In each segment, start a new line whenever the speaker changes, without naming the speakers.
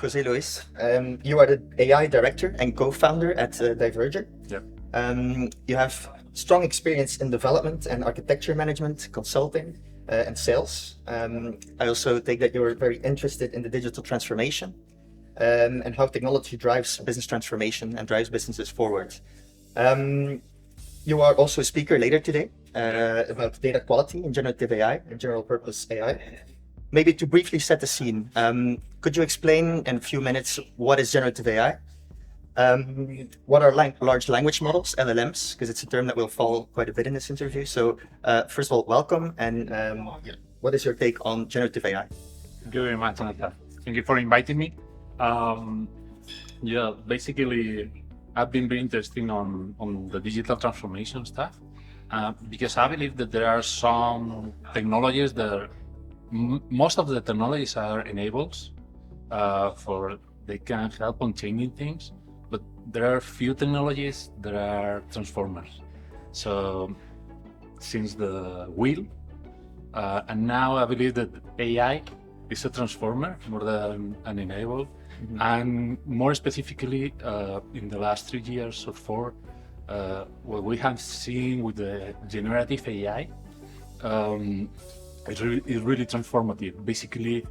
Jose Luis. You are the AI director and co-founder at Diverger.
Yep.
You have strong experience in development and architecture management, consulting, and sales. I also take that you're very interested in the digital transformation and how technology drives business transformation and drives businesses forward. You are also a speaker later today about data quality and generative AI and general purpose AI. Maybe to briefly set the scene, could you explain in a few minutes what is generative AI? What are large language models, LLMs? Because it's a term that will fall quite a bit in this interview. So first of all, welcome. And what is your take on generative AI?
Thank you very much, Anata. Thank you for inviting me. Basically, I've been very interested on the digital transformation stuff because I believe that there are some technologies that most of the technologies are enablers for they can help on changing things, but there are few technologies that are transformers. So since the wheel, and now I believe that AI is a transformer more than an enable. Mm-hmm. And more specifically, in the last 3 years or 4, what we have seen with the generative AI is really transformative. Basically,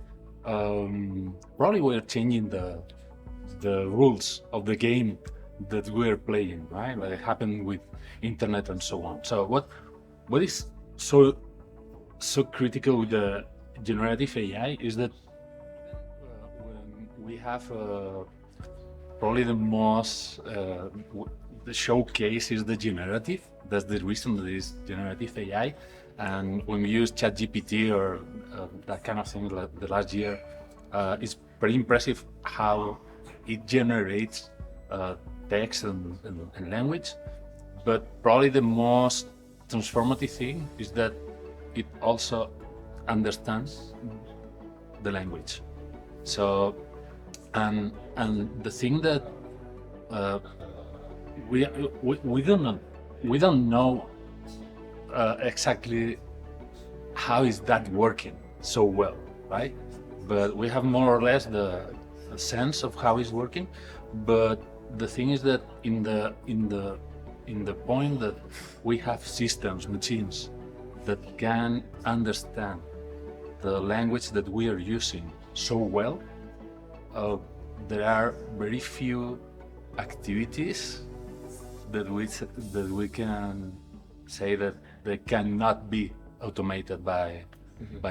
probably we're changing the rules of the game that we're playing, right? Like it happened with internet and so on. So what is so critical with the generative AI is that we have probably the most the showcase is the generative. That's the reason that is generative AI. And when we use ChatGPT or that kind of thing like the last year, it's pretty impressive how it generates text and language. But probably the most transformative thing is that it also understands the language. So and the thing that we don't know exactly how is that working so well, right? But we have more or less the sense of how it's working. But the thing is that in the point that we have systems, machines that can understand the language that we are using so well, there are very few activities that we can say that they cannot be automated by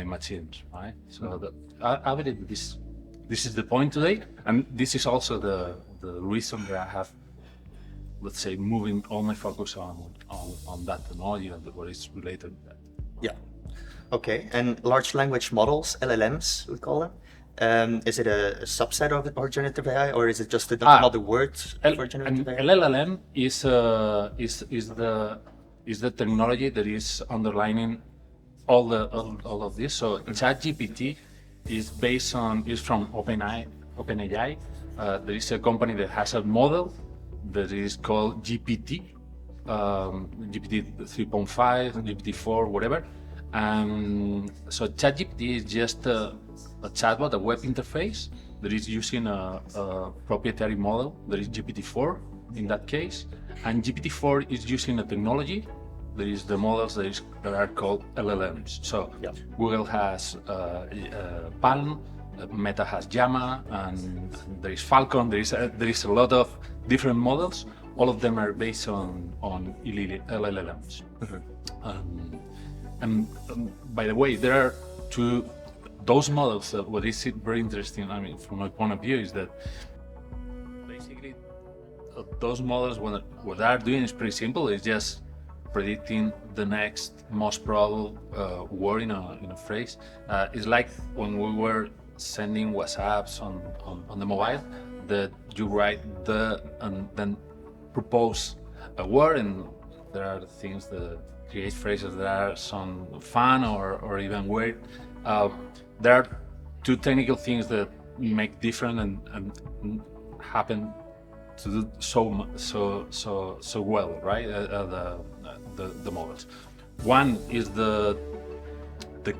machines, right? So I believe this is the point today, and this is also the reason that I have, let's say, moving all my focus on that technology and what is related to that.
Yeah. Okay. And large language models, LLMs, we call them. Is it a subset of our generative AI, or is it just another word for generative AI?
LLM is the technology that is underlining all of this. So ChatGPT is from OpenAI. There is a company that has a model that is called GPT, GPT 3.5, GPT 4, whatever. So ChatGPT is just a chatbot, a web interface that is using a proprietary model that is GPT-4 in that case, and GPT-4 is using a technology that is the models that are called LLMs. So yeah. Google has Palm, Meta has Llama, and there is Falcon. There is a lot of different models. All of them are based on LLMs. Mm-hmm. And by the way, there are those models. What is very interesting, I mean, from my point of view, is that basically those models, what they are doing is pretty simple. It's just predicting the next most probable word in a phrase. It's like when we were sending WhatsApps on the mobile, that you write and then propose a word, and there are things that create phrases that are some fun or even weird. There are two technical things that make different and happen to do so well, right? The models. One is the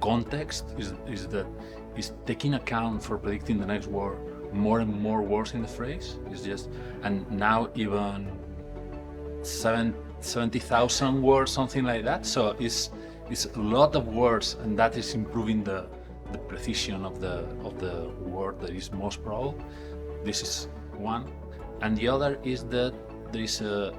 context is taking account for predicting the next word more and more words in the phrase. It's just, and now even 70,000 words, something like that. So it's a lot of words, and that is improving the precision of the word that is most probable. This is one, and the other is that there is a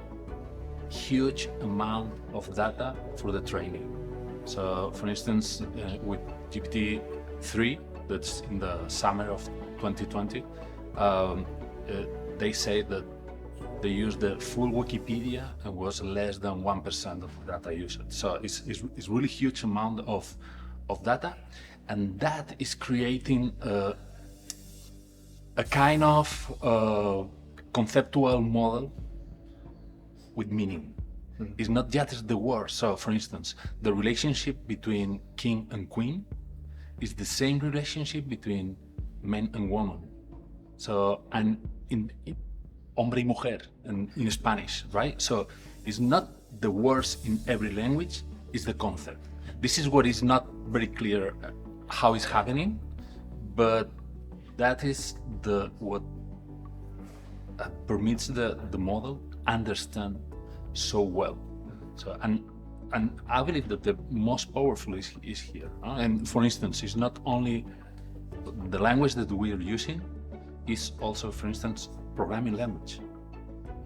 huge amount of data for the training. So, for instance, with GPT-3, that's in the summer of 2020, they say that they used the full Wikipedia and was less than 1% of the data used. So it's really huge amount of data, and that is creating a kind of conceptual model with meaning. It's not just the word. So, for instance, the relationship between king and queen is the same relationship between men and women. So, and in hombre y mujer in Spanish, right? So, it's not the words in every language, it's the concept. This is what is not very clear how it's happening, but that is what permits the model understand so well. So and I believe that the most powerful is here. And for instance, it's not only the language that we are using, is also, for instance, programming language.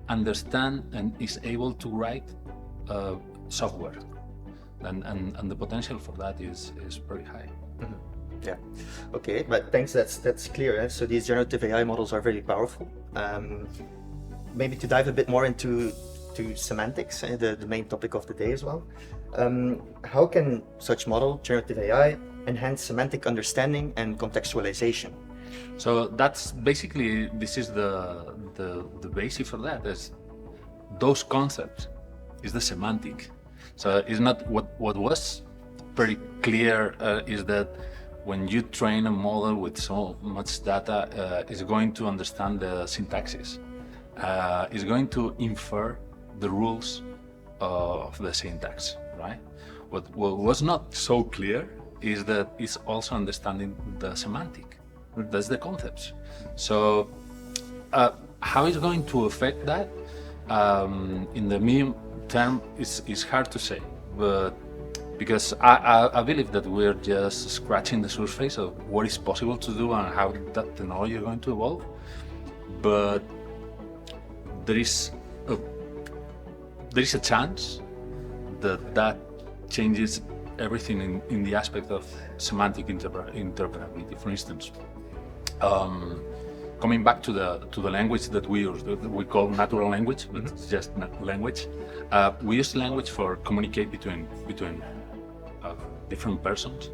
Understand and is able to write software, and the potential for that is very high.
Mm-hmm. Yeah. Okay, but thanks. That's clear. Eh? So these generative AI models are very powerful. Maybe to dive a bit more into semantics, the main topic of the day as well. How can such model, generative AI, enhance semantic understanding and contextualization?
So that's basically, this is the basis for that. Is those concepts is the semantic. So it's not what was pretty clear is that when you train a model with so much data, it's going to understand the syntaxes. It's going to infer the rules of the syntax, right? What was not so clear is that it's also understanding the semantic. That's the concepts. So how it's going to affect that in the medium term is hard to say, but because I believe that we're just scratching the surface of what is possible to do and how that technology is going to evolve. But there is a chance that changes everything in the aspect of semantic interoperability. For instance, coming back to the language that we use, that we call natural language, but it's just language. We use language for communicate between different persons,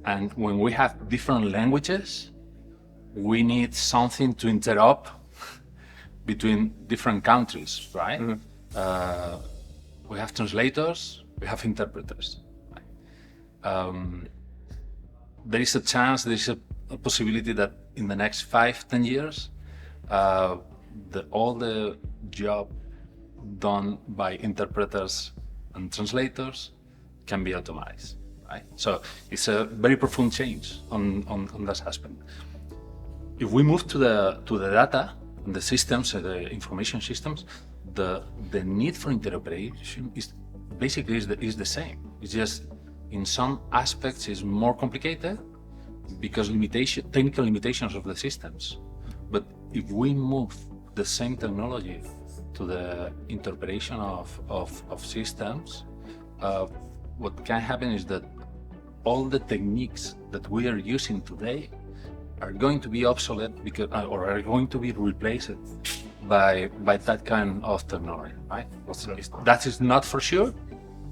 and when we have different languages, we need something to interrupt between different countries, right? Mm-hmm. We have translators, we have interpreters. There is a chance, there is a possibility that in the next 5-10 years, all the job done by interpreters and translators can be automated, right? So it's a very profound change on that aspect. If we move to the data and the systems, the information systems, the need for interoperation is basically is the same. It's just in some aspects is more complicated because technical limitations of the systems. But if we move the same technology to the interpretation of systems, what can happen is that all the techniques that we are using today are going to be obsolete because, or are going to be replaced by that kind of technology, right? That is not for sure,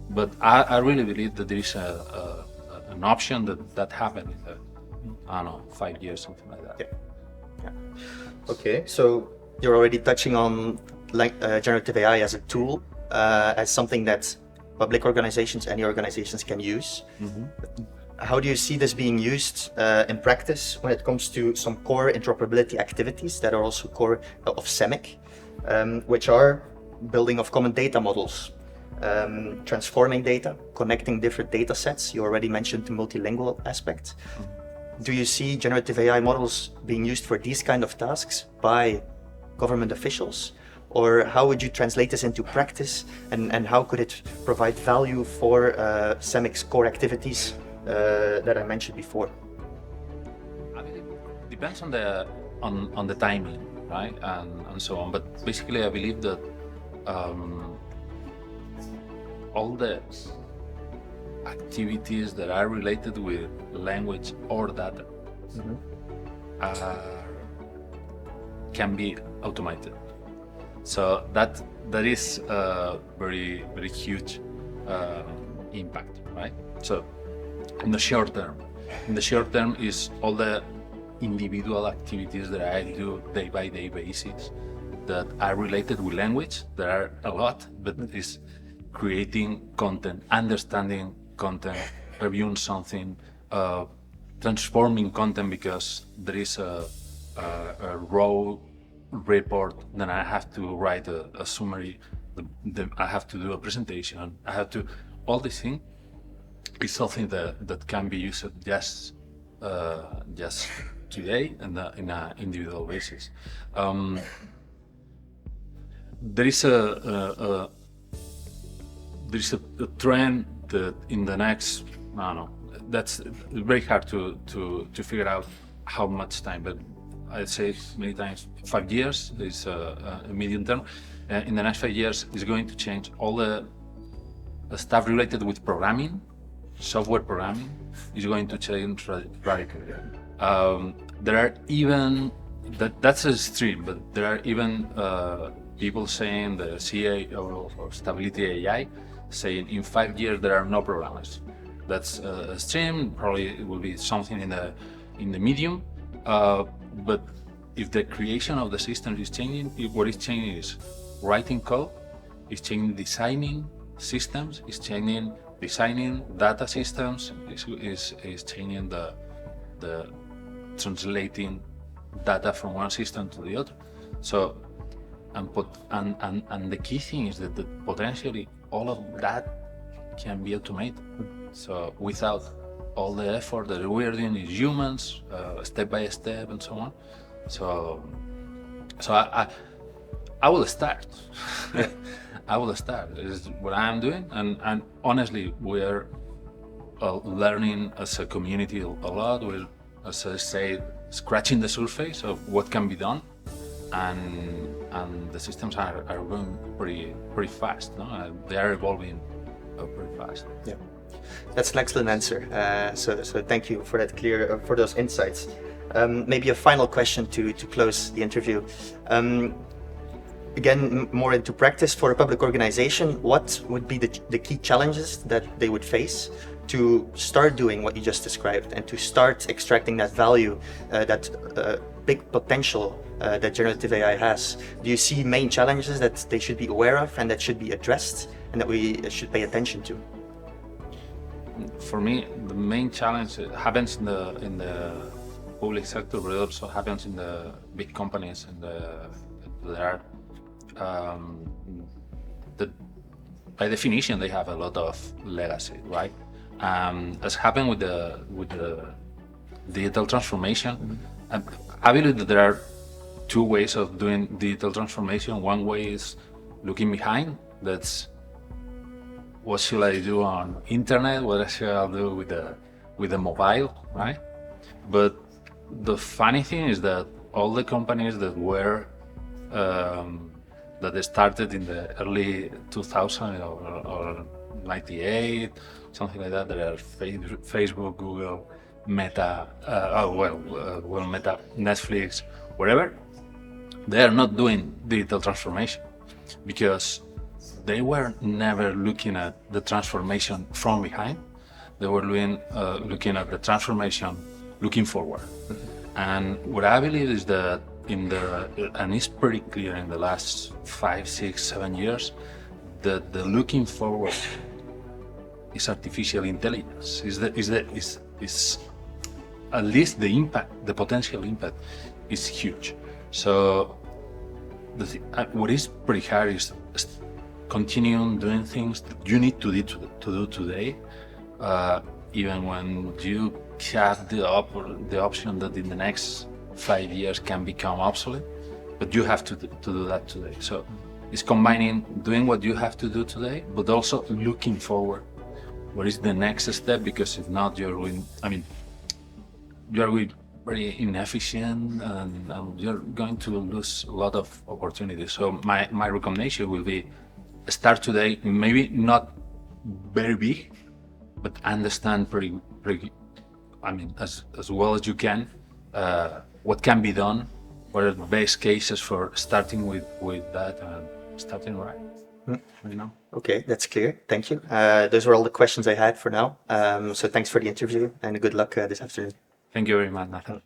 but I really believe that there is an option that happens in I don't know, 5 years, something like that.
Yeah. Okay, so you're already touching on generative AI as a tool, as something that public organizations, any organizations can use. Mm-hmm. How do you see this being used in practice when it comes to some core interoperability activities that are also core of SEMIC, which are building of common data models, transforming data, connecting different data sets? You already mentioned the multilingual aspect. do you see generative AI models being used for these kind of tasks by government officials? Or how would you translate this into practice, and how could it provide value for SEMIC's core activities that I mentioned before?
I mean, it depends on the timing, right, and so on. But basically, I believe that all the activities that are related with language or data can be automated. So that is a very, very huge impact, right? So in the short term is all the individual activities that I do day by day basis that are related with language. There are a lot, but it's creating content, understanding content, reviewing something, transforming content because there is a raw report, then I have to write a summary, I have to do a presentation, I have to, all these things is something that can be used just today in an individual basis. There is a trend that in the next, I don't know, that's very hard to figure out how much time, but I'd say many times 5 years is a medium term. In the next 5 years, it's going to change all the stuff related with programming, software programming is going to change radically. There are even, that's a stream, but there are even people saying, the CEO of Stability AI, saying in 5 years there are no programmers. That's a stream, probably it will be something in the medium. But if the creation of the system is changing, what is changing is writing code, is changing designing systems, is changing designing data systems, is changing the translating data from one system to the other. So, and the key thing is that potentially all of that can be automated. So without all the effort that we're doing as humans, step by step and so on. So I will start. I will start. This is what I'm doing, and honestly, we're learning as a community a lot. We're, as I say, scratching the surface of what can be done, and the systems are going pretty fast. No? They are evolving pretty fast.
Yeah. That's an excellent answer. So thank you for that for those insights. Maybe a final question to close the interview. Again, more into practice for a public organization, what would be the key challenges that they would face to start doing what you just described and to start extracting that value, that big potential that generative AI has? Do you see main challenges that they should be aware of and that should be addressed and that we should pay attention to?
For me, the main challenge happens in the public sector, but it also happens in the big companies, and there are by definition they have a lot of legacy, right? As happened with the digital transformation, I believe that there are two ways of doing digital transformation. One way is looking behind. That's what should I do on internet? What should I do with the mobile, right? But the funny thing is that all the companies that were that they started in the early 2000 or 98, something like that. There are Facebook, Google, Meta, Meta, Netflix, whatever. They are not doing digital transformation because they were never looking at the transformation from behind. They were looking at the transformation looking forward. And what I believe is that and it's pretty clear in the last 5, 6, 7 years, that the looking forward is artificial intelligence. Is at least the impact, the potential impact, is huge. So what is pretty hard is continuing doing things that you need to do today, even when you have the option that in the next 5 years can become obsolete, but you have to do that today. So it's combining doing what you have to do today, but also looking forward. What is the next step? Because if not, you're very inefficient, and you're going to lose a lot of opportunities. So my recommendation will be start today, maybe not very big, but understand pretty as well as you can what can be done, what are the best cases for starting with that and starting right.
Okay, that's clear. Thank you. Those were all the questions I had for now. So thanks for the interview and good luck this afternoon.
Thank you very much, Nathan.